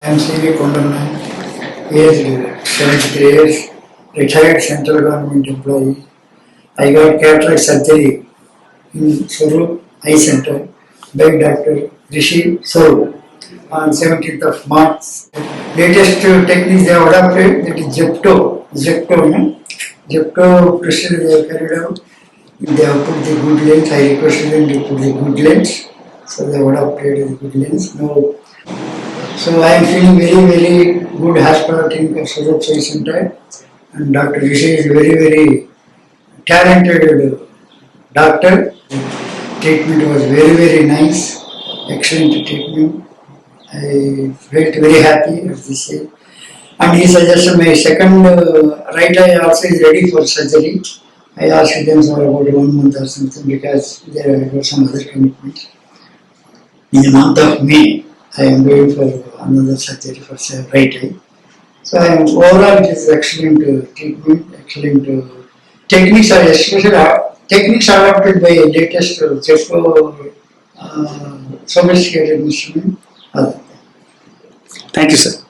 I'm C.V. Kondanna, aged 73 years, retired central government employee. I got cataract surgery in Swaroop Eye Center by Dr. Rishi Swaroop on 17th of March. Latest techniques they have adopted, that is Zepto procedure they have carried out. They have put the good lens. I requested them to put the good lens. So they have adopted the good lens. Now, so I am feeling very good as per team of Swaroop Eye Center. And Dr. Rishi is very talented doctor. Treatment was very nice, excellent treatment. I felt very happy at this age. And he suggested my second right eye also is ready for surgery. I asked them for about 1 month or something because there were some other commitments. In the month of May, I am going for another surgery for right eye. So overall it is excellent treatment, excellent techniques are especially techniques adopted by latest Zepto sophisticated instrument. Thank you, sir.